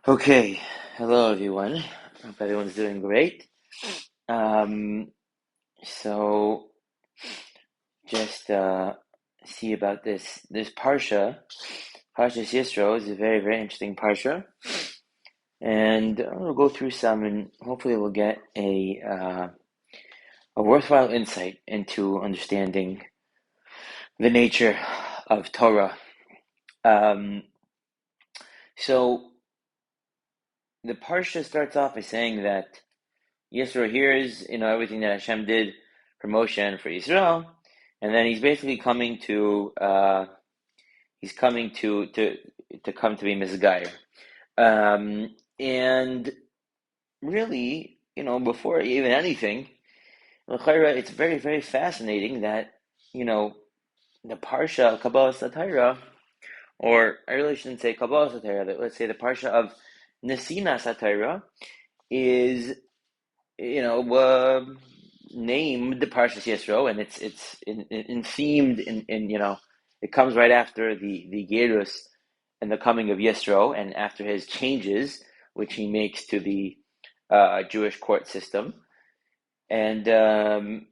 Okay, hello everyone. Hope everyone's doing great. Um, so just see about this parsha. Parshas Yisro is a very very interesting parsha, and we'll go through some, and hopefully we'll get a worthwhile insight into understanding the nature of Torah. Um, so the parsha starts off by saying that Yisro hears, everything that Hashem did for Moshe and for Israel, and then he's basically coming to come to be Mizgair. And really, before even anything, it's very, very fascinating that, you know, the Parsha of Kabbalah Satira, or I really shouldn't say Kabbalah Satira, let's say the Parsha of Nesina Satira is named the Parshas Yisro, and it's in themed in it comes right after the Gerus and the coming of Yisro, and after his changes which he makes to the Jewish court system, and the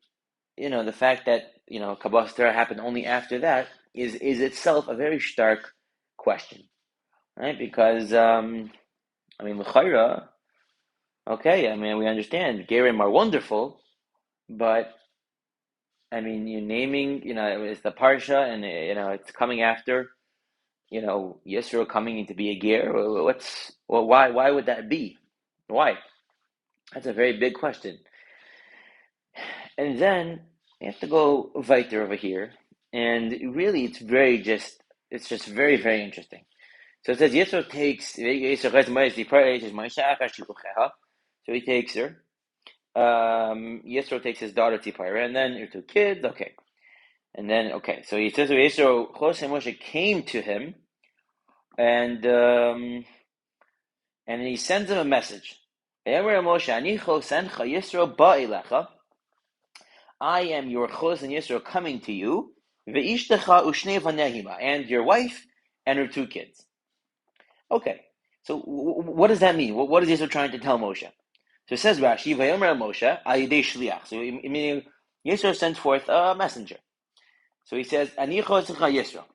fact that Kabbalah Torah happened only after that is itself a very stark question, right? Because l'chayra, okay, we understand Gerim are wonderful, but you're naming, it's the parsha, and it's coming after, Yisro coming in to be a ger. Why would that be? Why? That's a very big question. And then you have to go weiter over here, and really, it's just very, very interesting. So it says Yisro takes, so he takes her. Yisro takes his daughter Tipira, and then her two kids. Okay. And then, okay, so he says, Yisro, Choshe Moshe came to him, and he sends him a message. I am your Chos and Yisro coming to you, and your wife and her two kids. Okay, so what does that mean? What is Yisro trying to tell Moshe? So it says Rashi, Vayomer Moshe, Ayidei Shliach. So meaning Yisro sent forth a messenger. So he says, Ani Choscha Yisro.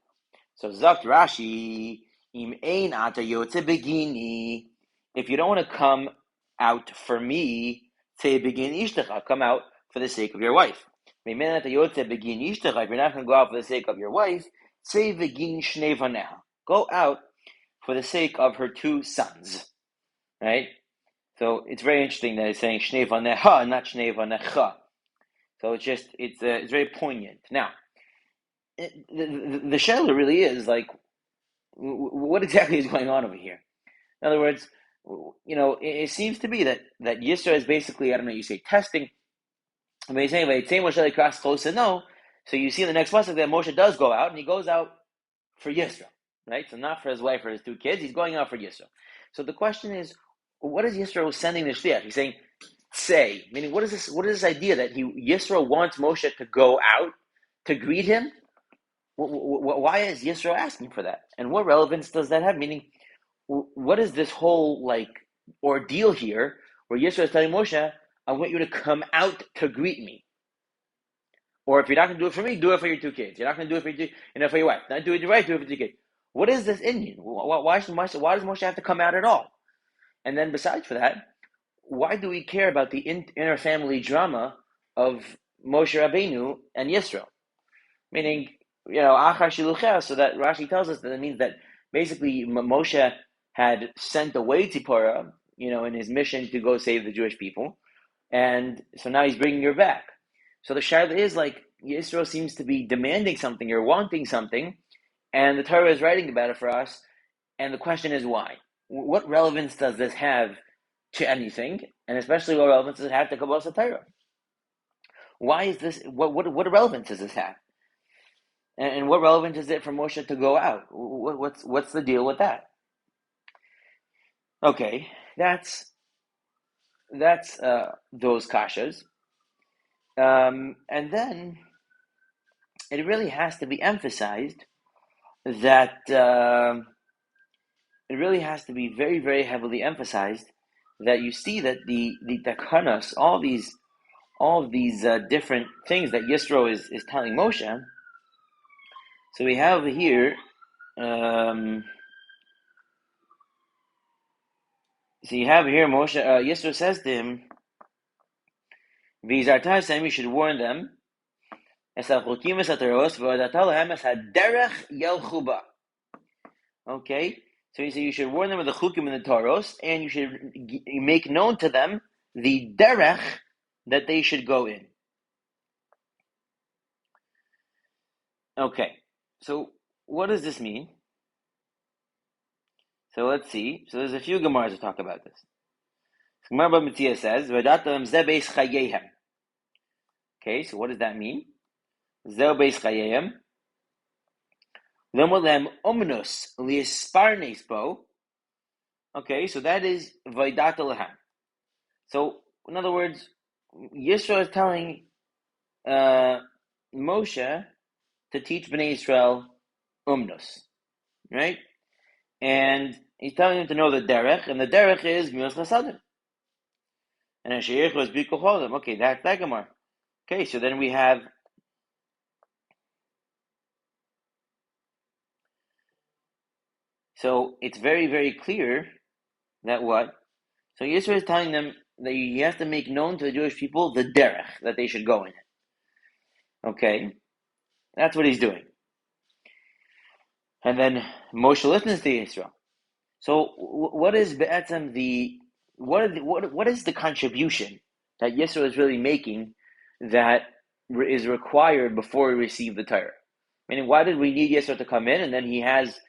So Zakt Rashi, Im Ein Ata Yotze Begini. If you don't want to come out for me, say begin Ishtecha, come out for the sake of your wife. If you're not going to go out for the sake of your wife, say begin Shnei Vaneha. Go out for the sake of her two sons. Right? So it's very interesting that it's saying Shnei Vaneha, not Shnei Vanecha. So it's very poignant. Now, the shayla really is like, what exactly is going on over here? In other words, it seems to be that Yisro is basically, I don't know, you say testing. But he's saying, Moshe across close to no. So you see in the next pasuk that Moshe does go out, and he goes out for Yisro, right? So not for his wife or his two kids, he's going out for Yisro. So the question is, what is Yisro sending the shliach? He's saying, say, meaning what is this? What is this idea that Yisro wants Moshe to go out to greet him? Why is Yisro asking for that? And what relevance does that have? Meaning, what is this whole ordeal here where Yisro is telling Moshe, I want you to come out to greet me. Or if you're not going to do it for me, do it for your two kids. You're not going to do it for your wife. Not do it for your wife, do it for your kids. What is this Indian? Why does Moshe have to come out at all? And then besides for that, why do we care about the inner family drama of Moshe Rabbeinu and Yisro? Meaning, Achar Shiluchah, so that Rashi tells us that it means that basically Moshe had sent away Tzipora, in his mission to go save the Jewish people. And so now he's bringing her back. So the shayla is Yisro seems to be demanding something or wanting something, and the Torah is writing about it for us. And the question is why? What relevance does this have to anything? And especially what relevance does it have to Kabbalah Torah? Why is this? What relevance does this have? And what relevance is it for Moshe to go out? What's the deal with that? Okay, that's those kashas. And then it really has to be emphasized that it really has to be very, very heavily emphasized that you see that the takanas, all of these different things that Yisro is telling Moshe. So we have here, so you have here Moshe, Yisro says to him, "V'izartai you should warn them, okay, so you should warn them of the chukim and the Toros, and you should make known to them the derech that they should go in." Okay, so what does this mean? So let's see. So there's a few Gemaras that talk about this. Gemara Bava Metzia says, "V'datam ze beis chayehem." Okay, so what does that mean? Ze beis chayehem. Lemolem omnus liisparnes bo. Okay, so that is v'data lehem. So in other words, Yisro is telling Moshe to teach Bnei Israel umnus, right? And he's telling him to know the derech, and the derech is Gmilas Chasadim. And Hashiach was Bikocholim. Okay, that's that Gemara. Okay, so then we have. So it's very, very clear that what? So Yisro is telling them that he has to make known to the Jewish people the derech, that they should go in it. Okay, that's what he's doing. And then Moshe listens to Yisro. So what is what is the contribution that Yisro is really making that is required before we receive the Torah? Meaning, why did we need Yisro to come in, and then he has,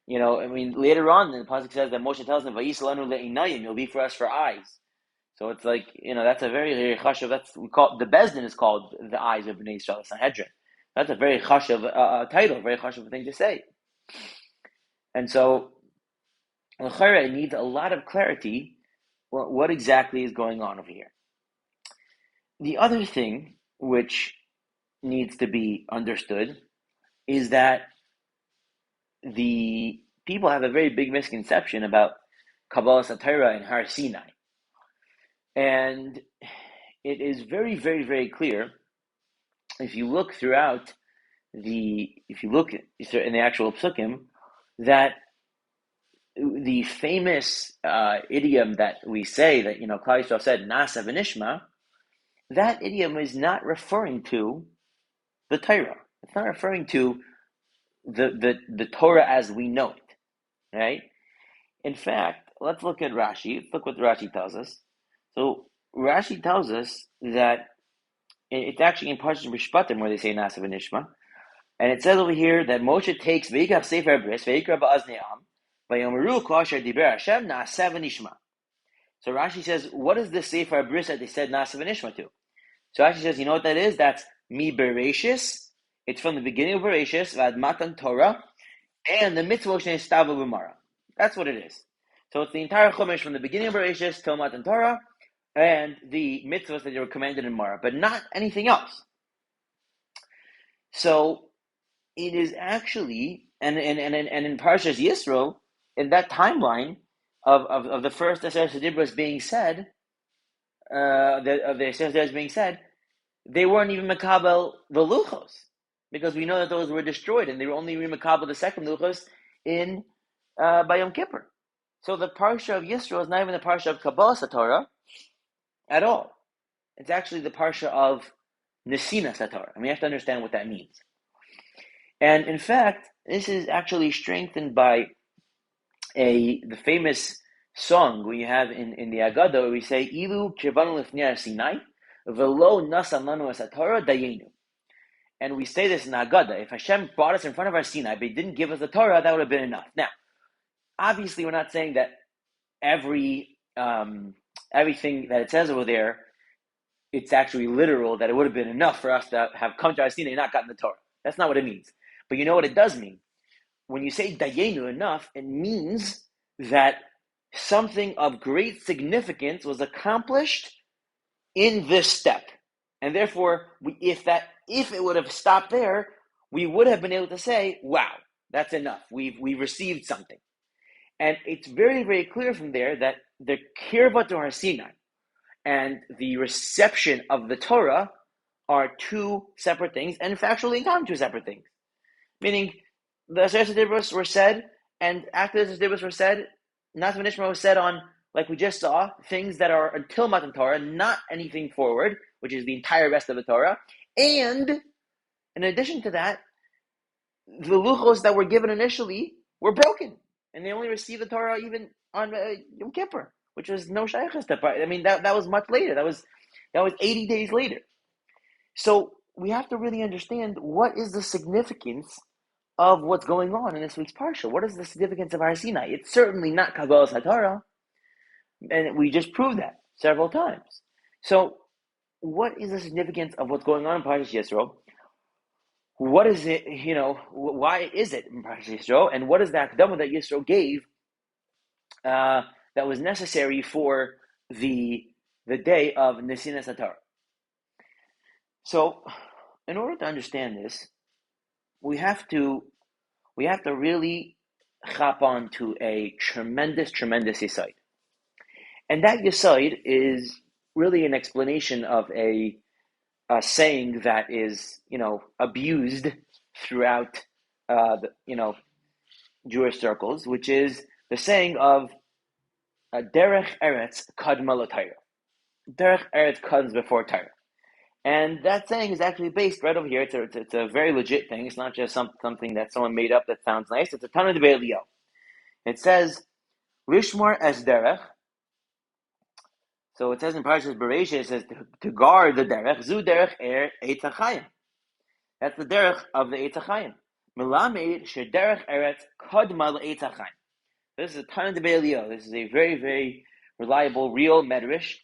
later on the pasuk says that Moshe tells them, "Vayisalanu le'inayim," it'll be for us for eyes. So it's like, that's a very, very chashuv. We call the Bezdin is called the eyes of Bnei Yisrael, Sanhedrin. That's a very chashuv title, very chashuv thing to say. And so, it needs a lot of clarity what exactly is going on over here. The other thing which needs to be understood is that the people have a very big misconception about Kabbalas HaTorah and Har Sinai. And it is very, very, very clear, if you look in the actual psukim, that the famous idiom that we say that, Klal Yisrael said, Nasa v'nishma, that idiom is not referring to the Torah. It's not referring to the Torah as we know it, right? In fact, let's look at Rashi. Let's look what Rashi tells us. So Rashi tells us that it's actually in Parshas Mishpatim where they say Nasa v'nishma, and it says over here that Moshe takes V'yikav Sefer Bris, V'yikra ba'aznei am, V'yomeru kol asher diber Hashem Nasa v'nishma. So Rashi says, what is this Sefer Bris that they said Nasa v'nishma to? So Rashi says, you know what that is? That's Mi Bereshis. It's from the beginning of Bereshis, Vad Matan Torah, and the mitzvah Shnei Stavu B'mara. That's what it is. So it's the entire Chumash from the beginning of Bereshis till Matan Torah, and the mitzvahs that they were commanded in Mara, but not anything else. So it is actually, and in Parshas Yisro, in that timeline of the first Aseret Dibros being said, the Aseret being said, they weren't even Makabel the Luchos, because we know that those were destroyed, and they were only Makabel the second Luchos in by Yom Kippur. So the Parsha of Yisro is not even the Parsha of Kabbalas HaTorah at all. It's actually the Parsha of Nesinas HaTorah, and we have to understand what that means. And in fact, this is actually strengthened by the famous song we have in the Agadah, where we say, Ilu kirvanu lifnei Sinai, velo nasan lanu es haTorah dayenu. And we say this in the Agadah, if Hashem brought us in front of our Sinai, but He didn't give us the Torah, that would have been enough. Now, obviously we're not saying that everything that it says over there, it's actually literal, that it would have been enough for us to have come to our Sinai and not gotten the Torah. That's not what it means. But you know what it does mean? When you say dayenu enough, it means that something of great significance was accomplished in this step. And therefore, if it would have stopped there, we would have been able to say, wow, that's enough. We've received something. And it's very, very clear from there that the Kirvat to Har Sinai and the reception of the Torah are two separate things, and factually in time, two separate things. Meaning, the Aseret Dibros were said, and after the Aseret Dibros were said, Natan Nishma was said on, like we just saw, things that are until Matan Torah, not anything forward, which is the entire rest of the Torah. And in addition to that, the luchos that were given initially were broken, and they only received the Torah even on Yom Kippur, which was no shaykhs. I mean, that was much later. That was 80 days later. So we have to really understand what is the significance of what's going on in this week's parsha. What is the significance of Har Sinai? It's certainly not Kabbalas HaTorah, and we just proved that several times. So, what is the significance of what's going on in Parshas Yisro? What is it? Why is it in Parshas Yisro? And what is the akdama that Yisro gave that was necessary for the day of Nesinas HaTorah? So, in order to understand this, we have to really chop on to a tremendous yesod. And that yesod is really an explanation of a saying that is, abused throughout, Jewish circles, which is the saying of derech eretz kadma l'Torah. Derech eretz comes before Torah. And that saying is actually based right over here. It's a very legit thing. It's not just something that someone made up that sounds nice. It's a Tana de Be'elio. It says, Lishmar es derech. So it says in Parshas Bereishis, it says to guard the derech, zu derech Eitz HaChaim. That's the derech of the Eitz HaChaim. Melamed she derech eretz kadma l'Eitz HaChaim. This is a Tana de Be'elio. This is a very, very reliable, real medrash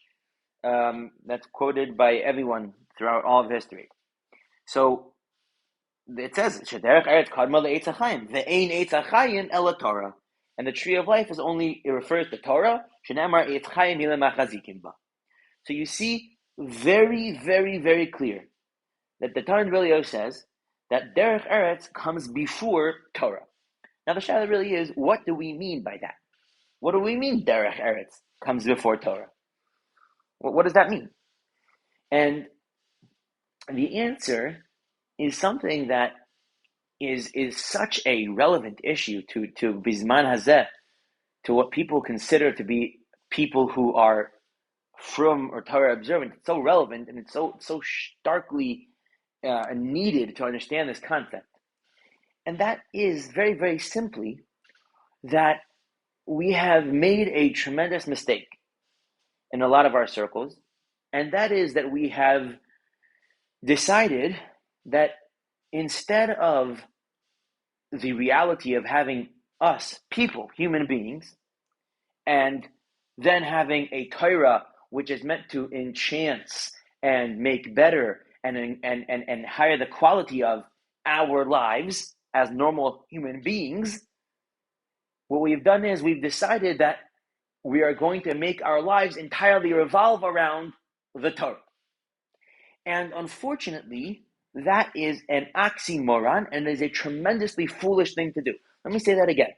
that's quoted by everyone throughout all of history. So it says, "Shederech eretz kadma le'etz hachayim, ve'ein etz hachayim ela Torah," and the tree of life it refers to Torah. Shenemar etz chayim hilem achazikim ba. So you see, very, very, very clear that the Tana B'Elio says that derech eretz comes before Torah. Now the shaila really is, what do we mean by that? What do we mean derech eretz comes before Torah? What does that mean? And the answer is something that is such a relevant issue to Bizman Hazeh, to what people consider to be people who are from or Torah observant. It's so relevant, and it's so starkly needed to understand this concept. And that is very, very simply that we have made a tremendous mistake in a lot of our circles, and that is that we have decided that instead of the reality of having us, people, human beings, and then having a Torah which is meant to enhance and make better and higher the quality of our lives as normal human beings, what we've done is we've decided that we are going to make our lives entirely revolve around the Torah. And unfortunately, that is an oxymoron and is a tremendously foolish thing to do. Let me say that again.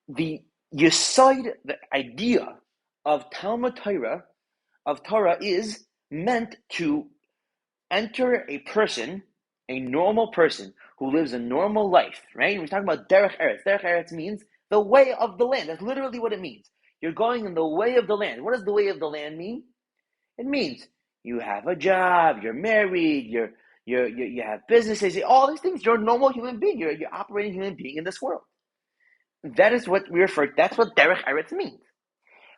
The yesod, the idea of Talmud Torah, of Torah, is meant to enter a person, a normal person who lives a normal life, right? We're talking about derech eretz. Derech eretz means the way of the land. That's literally what it means. You're going in the way of the land. What does the way of the land mean? It means you have a job, you're married, you have businesses, all these things. You're a normal human being. You're operating human being in this world. That is what we refer to. That's what derech eretz means.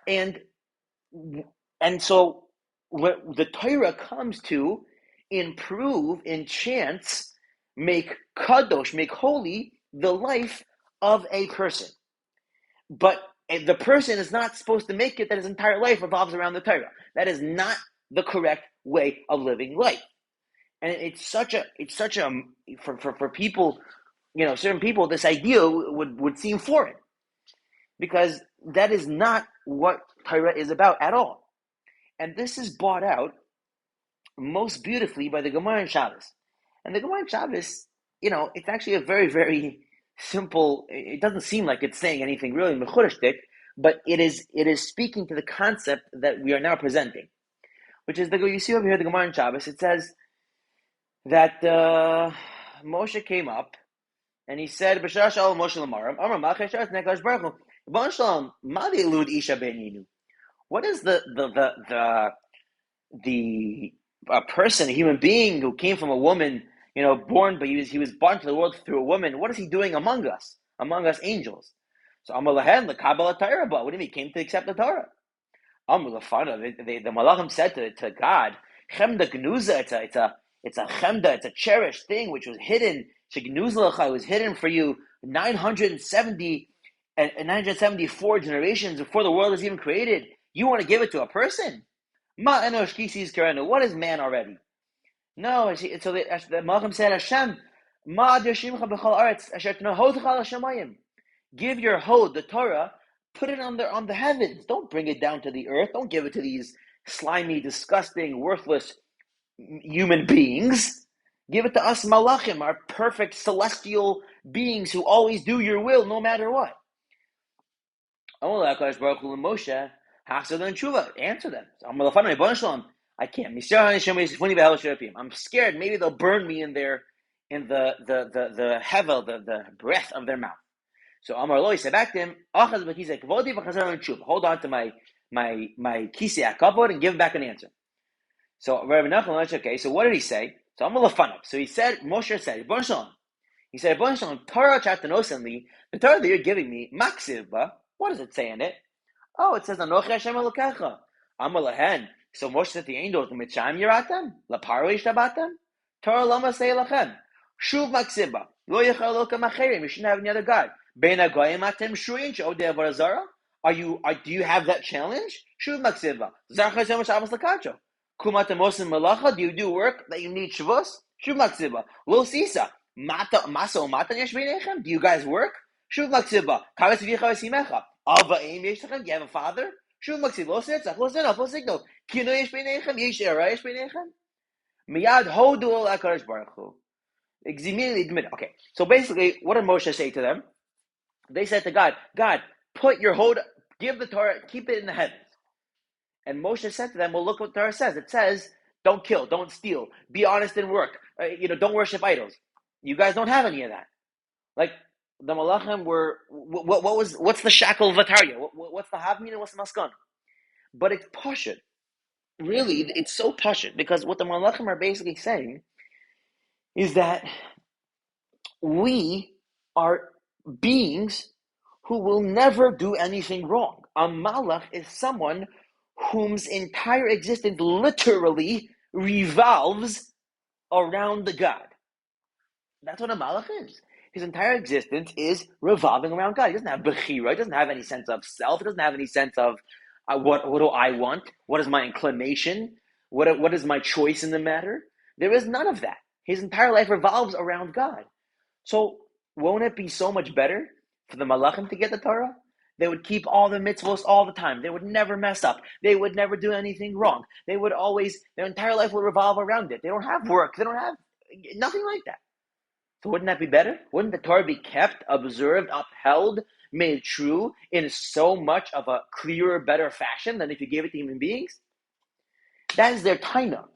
And so what the Torah comes to improve, enhance, make kadosh, make holy the life of a person. But the person is not supposed to make it that his entire life revolves around the Torah. That is not the correct way of living life. And it's such a for people, certain people, this idea would seem foreign, because that is not what Torah is about at all. And this is brought out most beautifully by the Gemara in Shabbos. And the Gemara in Shabbos, it's actually a very, very simple. It doesn't seem like it's saying anything really mechurishtik, but it is speaking to the concept that we are now presenting, which is you see over here the Gemara in Shabbos. It says that Moshe came up and he said, "B'shar shalom Moshe l'maram, Amar Machashas Nekadosh Baruch Hu, Bon Shalom, Madi Elud Isha Beninu." What is the a person, a human being who came from a woman, born, but he was born to the world through a woman? What is he doing among us angels? So Amar Lahen the Kabbalah Torah, but what do you mean? He came to accept the Torah. Amar Lafana, the Malachim said to God, Chemda Gnuza, it's a chemda, it's a cherished thing which was hidden. Shegnuzlacha was hidden for you 974 generations before the world was even created. You want to give it to a person? Ma enosh kisis karenu. What is man already? No, so the Malachim said, Hashem, Ma adyoshimcha b'chol aretz asher tnohodcha l'shamayim. Give your hod, the Torah, put it on the heavens. Don't bring it down to the earth. Don't give it to these slimy, disgusting, worthless human beings. Give it to us malachim, our perfect celestial beings who always do your will no matter what. Moshe, answer them. I can't. I'm scared. Maybe they'll burn me in the hevel, the breath of their mouth. So Amar Lo said back to him, hold on to my kisei hakavod and give him back an answer. So Rabbi Nachman, okay, so what did he say? So Amar Lafanov. So he said, Moshe said, he said, Torah chatanosenli, the Torah that you're giving me, maksivba, what does it say in it? Oh, it says, Anochi Hashem Elokecha. Amar Lahen. So Moshe said to the angels, Mitzrayim yiratem, laparo yishtabatem, Torah lama say lachem, shuv maksivba, lo yechal lokam acherim, you shouldn't have any other God. Ben agoyim atem shuyin she'odei avarazara. Do you have that challenge? Shuv maksivba, zach Hashem Shabbos lakacho. Kumatem osim malacha, do you do work that you need shavos? Shuv maksivba, lo sisa. Do you guys work? Shuv maksiba. Kaves v'yicha v'simecha. Alva aim yeshtechem. Do you have a father? Shuv maksiba. Lo setzach. Lo zenaf. Lo signal. Kino yesh b'nechem. Yesh era yesh b'nechem. Miyad hodu ol HaKadosh Baruch Hu. Immediately admit. Okay. So basically, what did Moshe say to them? They said to God, put your hold, give the Torah, keep it in the heavens. And Moshe said to them, well, look what the Torah says. It says, don't kill, don't steal, be honest in work. Don't worship idols. You guys don't have any of that. Like the Malachim were, what's the shackle of Vataria? What's the Havmin and what's the Maskan? But it's Pashut. Really, it's so Pashut because what the Malachim are basically saying is that we are beings who will never do anything wrong. A Malach is someone whose entire existence literally revolves around the God. That's what a Malach is. His entire existence is revolving around God. He doesn't have Bechira. He doesn't have any sense of self. He doesn't have any sense of what do I want? What is my inclination? What is my choice in the matter? There is none of that. His entire life revolves around God. So won't it be so much better for the Malachim to get the Torah? They would keep all the mitzvos all the time. They would never mess up. They would never do anything wrong. They would always, their entire life would revolve around it. They don't have work. They don't have nothing like that. So wouldn't that be better? Wouldn't the Torah be kept, observed, upheld, made true in so much of a clearer, better fashion than if you gave it to human beings? That is their taina.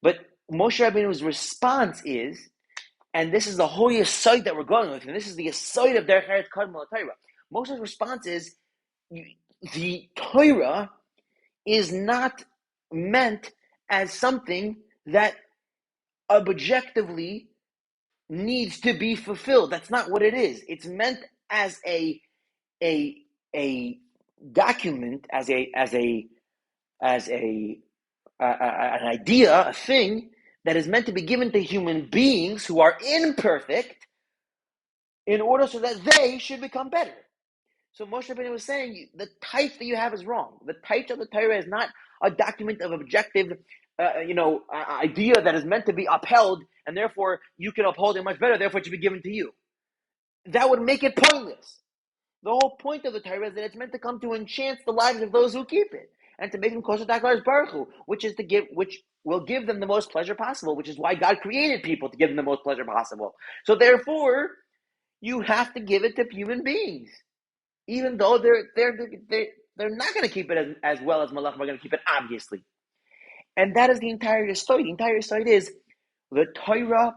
But Moshe Rabbeinu's response is, and this is the whole yesod that we're going with, and this is the yesod of Derech Eretz Kadmon Torah. Moshe's response is, the Torah is not meant as something that objectively needs to be fulfilled. That's not what it is. It's meant as a document, as an idea, a thing that is meant to be given to human beings who are imperfect in order so that they should become better. So Moshe Rabbeinu was saying, the type that you have is wrong. The type of the Torah is not a document of objective idea that is meant to be upheld, and therefore you can uphold it much better, therefore it should be given to you. That would make it pointless. The whole point of the Torah is that it's meant to come to enchant the lives of those who keep it, and to make them closer to HaKadosh Baruch Hu, which will give them the most pleasure possible, which is why God created people, to give them the most pleasure possible. So therefore, you have to give it to human beings, even though they're not going to keep it as well as Malachim are going to keep it, obviously. And that is the entire story. The entire story is the Torah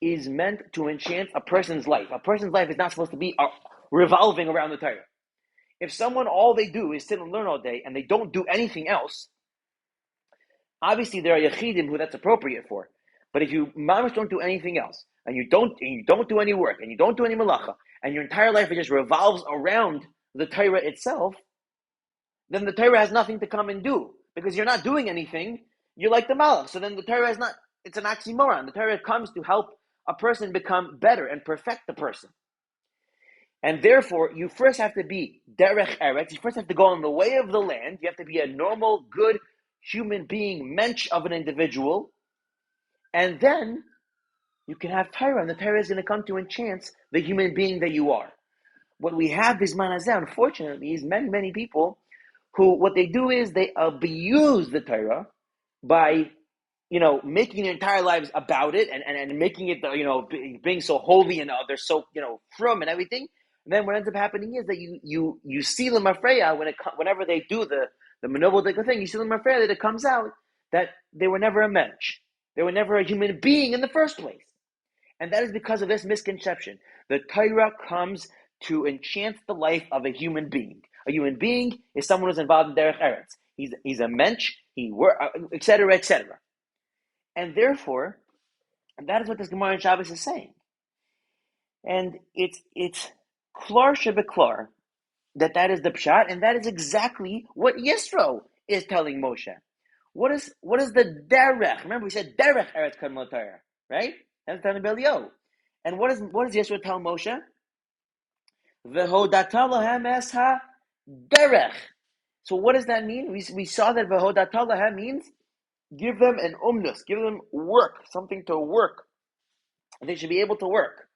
is meant to enchant a person's life. A person's life is not supposed to be revolving around the Torah. If someone, all they do is sit and learn all day and they don't do anything else, obviously there are yachidim who that's appropriate for. But if you mamish don't do anything else, and you don't do any work, and you don't do any malacha, and your entire life it just revolves around the Torah itself, then the Torah has nothing to come and do. Because you're not doing anything, you're like the malach. So then the Torah is not, it's an oxymoron. The Torah comes to help a person become better and perfect the person. And therefore, you first have to be derech eretz. You first have to go on the way of the land. You have to be a normal, good human being, mensch of an individual. And then you can have Torah, and the Torah is going to come to enchant the human being that you are. What we have is manazeh, unfortunately, is many people who, what they do is they abuse the Torah by, making their entire lives about it and making it, being so holy and they're so, from and everything. And then what ends up happening is that you see the mafreya whenever they do the manovel thing, you see the mafreya that it comes out that they were never a mensch. They were never a human being in the first place. And that is because of this misconception. The Torah comes to enchant the life of a human being. A human being is someone who's involved in derech eretz. He's a mensch, etc., etc. And therefore, that is what this Gemara in Shabbos is saying. And it's klar shebeklar that is the pshat, and that is exactly what Yisro is telling Moshe. What is the derech? Remember, we said derech eretz kadmon Torah, right? That's telling Belio. And what does Yisro tell Moshe? V'hodata lahem es ha derech. So what does that mean? We saw that v'hodata lahem means give them an umnus, give them work, something to work. They should be able to work,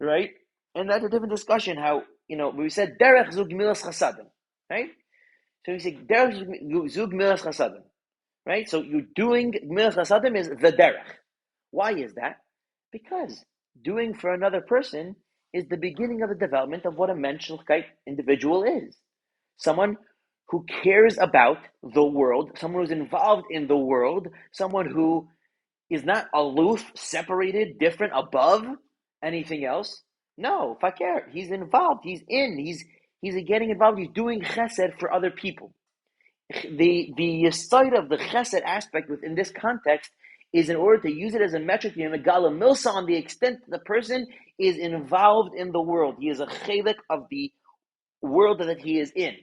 right? And that's a different discussion. How we said derech zug milas chasadim, right? So we say derech zug milas chasadim, right? So you're doing milas chasadim is the derech. Why is that? Because doing for another person is the beginning of the development of what a menschlichkeit individual is. Someone who cares about the world, someone who's involved in the world, someone who is not aloof, separated, different, above anything else. No, fakir. He's involved. He's getting involved. He's doing chesed for other people. The side of the chesed aspect within this context is in order to use it as a metric to megala milsa on the extent that the person is involved in the world. He is a chelik of the world that he is in,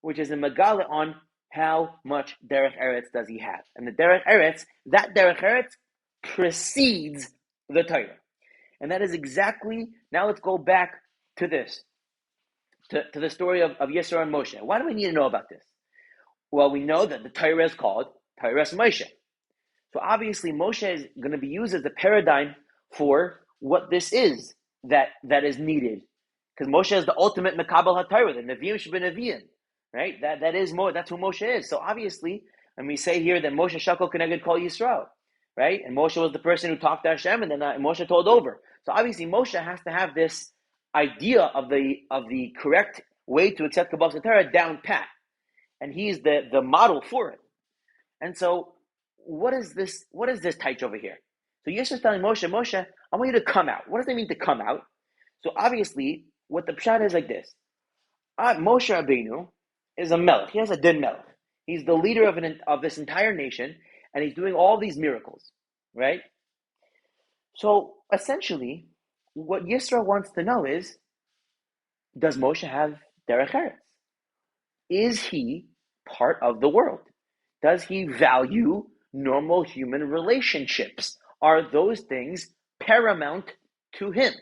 which is a megala on how much derech eretz does he have. And the derech eretz precedes the Torah. And that is exactly, now let's go back to this, to the story of Yisro and Moshe. Why do we need to know about this? Well, we know that the Torah is called Torah Moshe. So obviously Moshe is going to be used as the paradigm for what this is that is needed. Because Moshe is the ultimate Mekabel HaTorah, the Nevi'im Shebeneviyim, right? That's who Moshe is. So obviously, and we say here that Moshe Shakol Keneged Kol Yisrael, right? And Moshe was the person who talked to Hashem, and then Moshe told over. So obviously Moshe has to have this idea of the correct way to accept Kabbalah Torah down pat. And he's the model for it. And so what is this taich over here? So Yisro is telling Moshe, I want you to come out. What does that mean to come out? So obviously, what the pshat is like this. Moshe Rabbeinu is a melech. He has a din melech. He's the leader of this entire nation, and he's doing all these miracles, right? So essentially, what Yisro wants to know is, does Moshe have derech eretz? Is he part of the world? Does he value normal human relationships? Are those things paramount to him?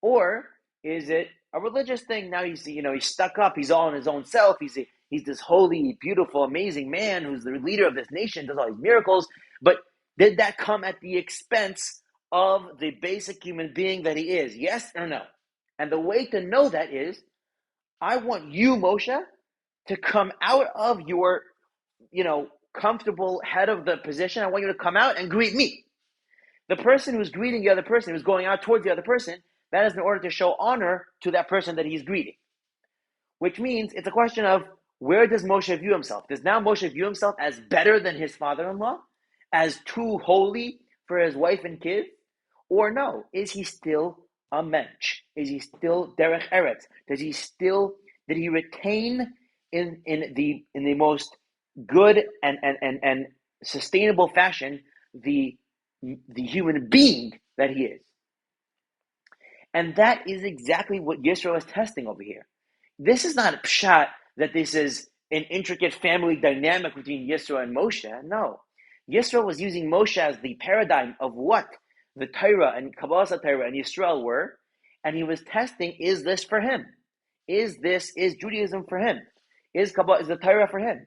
Or is it a religious thing? Now he's stuck up. He's all in his own self. He's this holy, beautiful, amazing man who's the leader of this nation, does all these miracles. But did that come at the expense of the basic human being that he is? Yes or no? And the way to know that is, I want you, Moshe, to come out of your, comfortable head of the position. I want you to come out and greet me. The person who's greeting the other person, who's going out towards the other person, that is in order to show honor to that person that he's greeting. Which means it's a question of, where does Moshe view himself? Does now Moshe view himself as better than his father-in-law? As too holy for his wife and kids? Or no, is he still a mensch? Is he still derech eretz? Did he retain in the most good and sustainable fashion the human being that he is? And that is exactly what Yisro is testing over here. This is not a pshat that this is an intricate family dynamic between Yisro and Moshe. No. Yisro was using Moshe as the paradigm of what the Torah and Kabbalah Torah and Yisrael were, and he was testing, is this for him? Is Judaism for him? Is the Torah for him?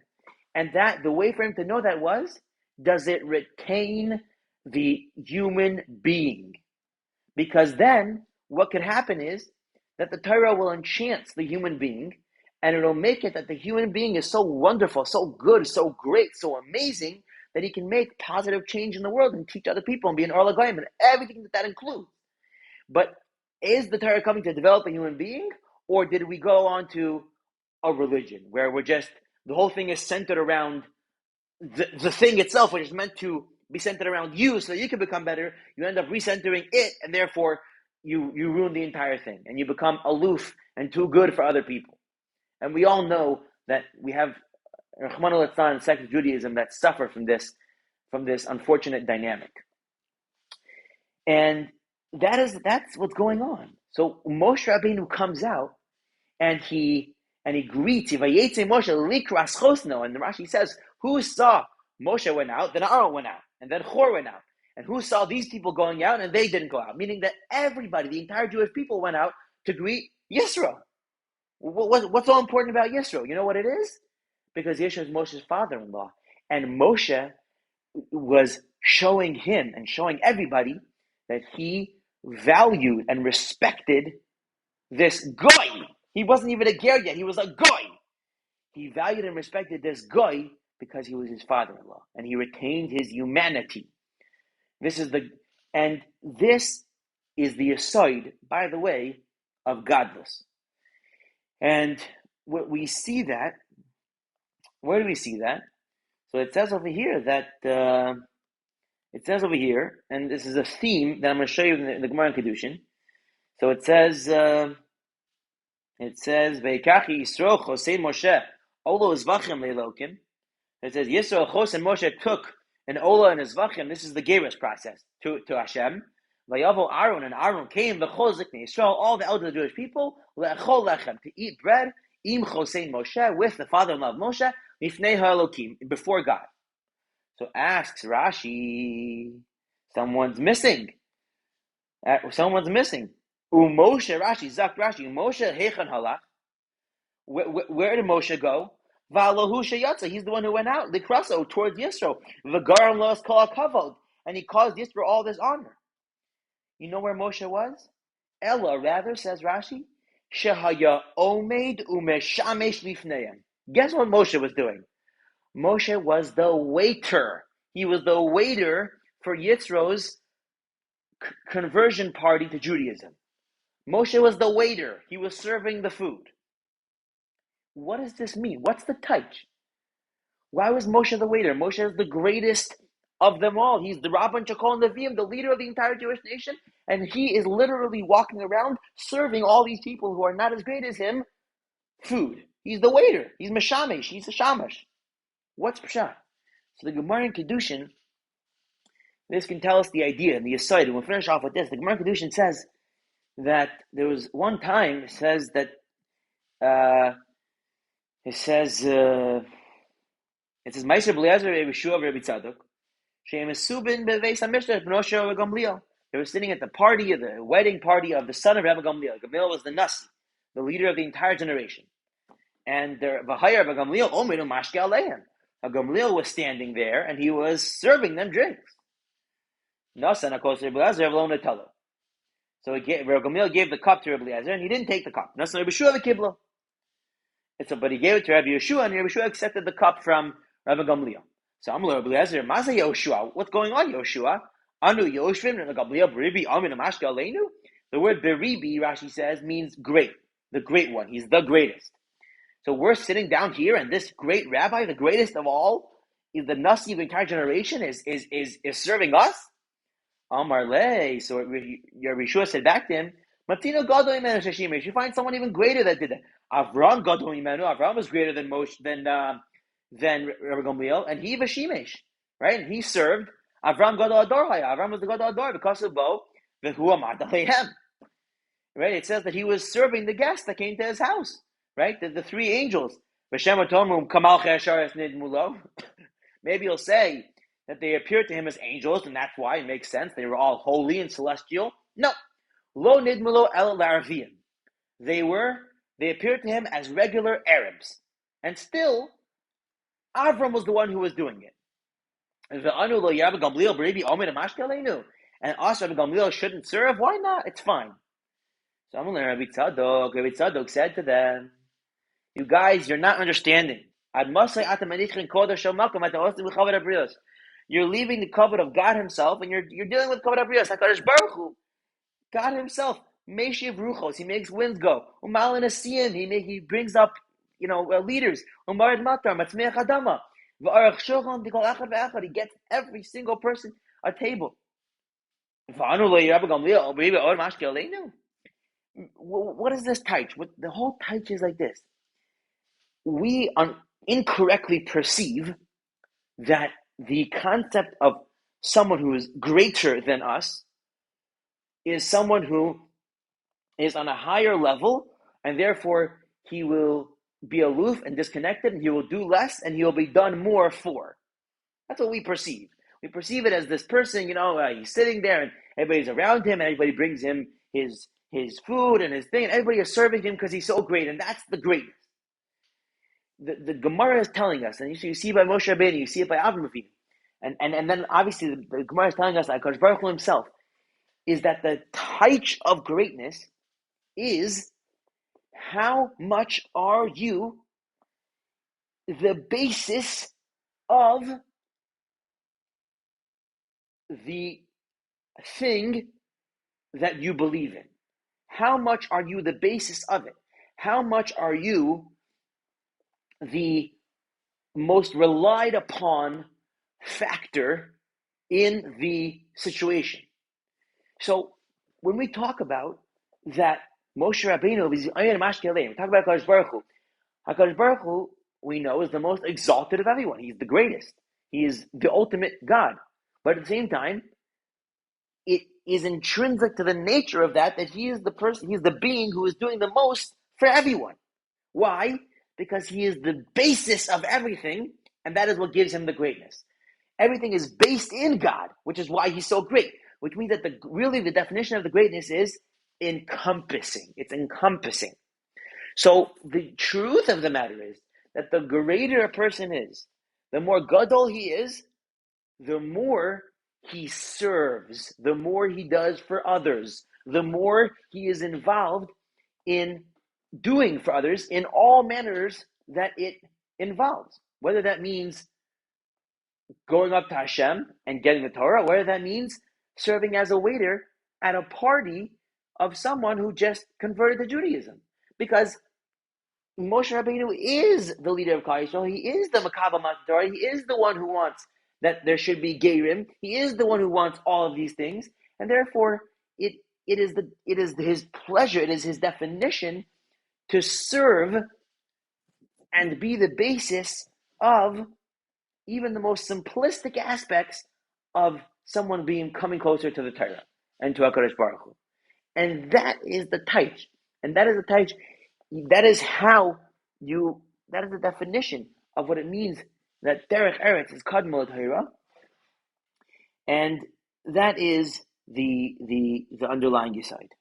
And that the way for him to know that was, does it retain the human being? Because then what could happen is that the Torah will enchant the human being, and it'll make it that the human being is so wonderful, so good, so great, so amazing, that he can make positive change in the world and teach other people and be an Or L'Goyim and everything that includes. But is the Torah coming to develop a human being, or did we go on to a religion where the whole thing is centered around the thing itself, which is meant to be centered around you so that you can become better? You end up recentering it, and therefore you ruin the entire thing, and you become aloof and too good for other people. And we all know that we have Rahman al-Atsan and sect of Judaism that suffer from this unfortunate dynamic. And that's what's going on. So Moshe Rabbeinu comes out and he greets Vayetze Moshe likras chosno, and the Rashi says, who saw Moshe went out, then Aaron went out, and then Hor went out. And who saw these people going out and they didn't go out? Meaning that everybody, the entire Jewish people, went out to greet Yisro. What's so important about Yisro? You know what it is? Because Yisro is Moshe's father-in-law. And Moshe was showing him and showing everybody that he valued and respected this goy. He wasn't even a ger yet. He was a goy. He valued and respected this goy because he was his father-in-law. And he retained his humanity. This is the aside, by the way, of godless. And what we see that, where do we see that? So it says over here that and this is a theme that I'm going to show you in the Gemara in Kedushin. So it says Veikachi Yisro Chosei Moshe Olo Zvachim Leilokim. It says Yisro Chos and Moshe took an Ola and a Zvachim. This is the Geras process to Hashem. Vayavo Aaron, and Aaron came v'chozik Yisrael, all the elders of the Jewish people, le'echol lechem, to eat bread, im chosein Moshe, with the father-in-law of Moshe, mifnei ha'elokim, before God. So asks Rashi, someone's missing. Moshe, Zak Rashi, Moshe heichan halach. Where did Moshe go? V'alohu sheyatza, he's the one who went out, likraso, towards Yisro, v'garam los kol hakavod, and he caused Yisro all this honor. You know where Moshe was? Ella, rather, says Rashi, Shehaya Omed Umeshamesh Lifneim. Guess what Moshe was doing? Moshe was the waiter. He was the waiter for Yitzro's conversion party to Judaism. Moshe was the waiter. He was serving the food. What does this mean? What's the touch? Why was Moshe the waiter? Moshe is the greatest of them all. He's the Rabban Shakol Nevi'im, the leader of the entire Jewish nation, and he is literally walking around serving all these people who are not as great as him food. He's the waiter. He's Meshamesh. He's a Shamash. What's Pshat? So the Gemara in Kedushin, this can tell us the idea and the aside, and we'll finish off with this. The Gemara in Kedushin says that there was one time, it says Meiser B'Eliezer Rabbi Yeshua Rabbi Tzadok. They were sitting at the party, the wedding party of the son of Rabbi Gamliel. Gamliel was the Nasi, the leader of the entire generation. And Gamliel was standing there and he was serving them drinks. So Rabbi Gamliel gave the cup to Rabbi Eliezer and he didn't take the cup. But he gave it to Rabbi Yeshua, and Rabbi Yeshua accepted the cup from Rabbi Gamliel. So Amar Rabbi Eliezer, Yoshua, what's going on, Yoshua? Anu Yoshvim and Gamliel B'Ribi Amin Amashka Aleinu. The word beribi, Rashi says, means great, the great one. He's the greatest. So we're sitting down here, and this great rabbi, the greatest of all, is the Nasi of the entire generation, is serving us. Amar le. So your Rishua said back to him, Matino Gadol Imenu Shashimesh. You find someone even greater that did that. Avram Gadol Imenu. Avram was greater than Moshe, than Rabbi Gamliel, and he Vashimesh, right? And he served Avram Gadol Ador. Avram was the Gadol Ador because of Bo the Huamad Alehem. Right? It says that he was serving the guests that came to his house. Right? The three angels. Maybe you'll say that they appeared to him as angels, and that's why it makes sense. They were all holy and celestial. No. Lo nidmulo el laravim. They appeared to him as regular Arabs. And still, Avram was the one who was doing it. And us, Rabbi Gamliel, shouldn't serve? Why not? It's fine. So I'm going to learn Rabbi Tzadok. Rabbi Tzadok said to them, you guys, you're not understanding. You're leaving the covenant of God Himself, and you're dealing with covenant of Brios. HaKadosh Baruch Hu, God Himself, Meshiv Ruchos, He makes winds go. Umalin Asiyan, He brings up, leaders. Umarid Matar, Matzmeach Adama. V'arach Shulchan, Dikol Echad Ve'echad. He gets every single person a table. What is this taich? The whole taich is like this. We incorrectly perceive that the concept of someone who is greater than us is someone who is on a higher level, and therefore he will be aloof and disconnected, and he will do less, and he will be done more for. That's what we perceive. We perceive it as this person, he's sitting there, and everybody's around him, and everybody brings him his food and his thing, and everybody is serving him because he's so great, and that's the greatness. The Gemara is telling us, and you see it by Moshe Rabbeinu, you see it by Avraham Avinu, and then obviously the Gemara is telling us that HaKadosh Baruch Hu Himself is that the taich of greatness is how much are you the basis of the thing that you believe in. How much are you the basis of it? How much are you the most relied upon factor in the situation? So when we talk about that Moshe Rabbeinu is Ayin Mashkelei, we talk about HaKadosh Baruch Hu. HaKadosh Baruch Hu, we know, is the most exalted of everyone. He's the greatest. He is the ultimate God. But at the same time, it is intrinsic to the nature of that he is the person, he is the being who is doing the most for everyone. Why? Because he is the basis of everything, and that is what gives him the greatness. Everything is based in God, which is why he's so great, which means that really the definition of the greatness is encompassing. It's encompassing. So the truth of the matter is that the greater a person is, the more gadol he is, the more he serves, the more he does for others, the more he is involved in doing for others in all manners that it involves. Whether that means going up to Hashem and getting the Torah, whether that means serving as a waiter at a party of someone who just converted to Judaism. Because Moshe Rabbeinu is the leader of Klal Yisrael. He is the Makabel Matan Torah. He is the one who wants that there should be Geirim. He is the one who wants all of these things, and therefore it is his pleasure. It is his definition to serve and be the basis of even the most simplistic aspects of someone coming closer to the Torah and to HaKadosh Baruch Hu. And that is the taich. And that is the taich. That is the definition of what it means that Derech Eretz is Kadmol Torah. And that is the underlying side.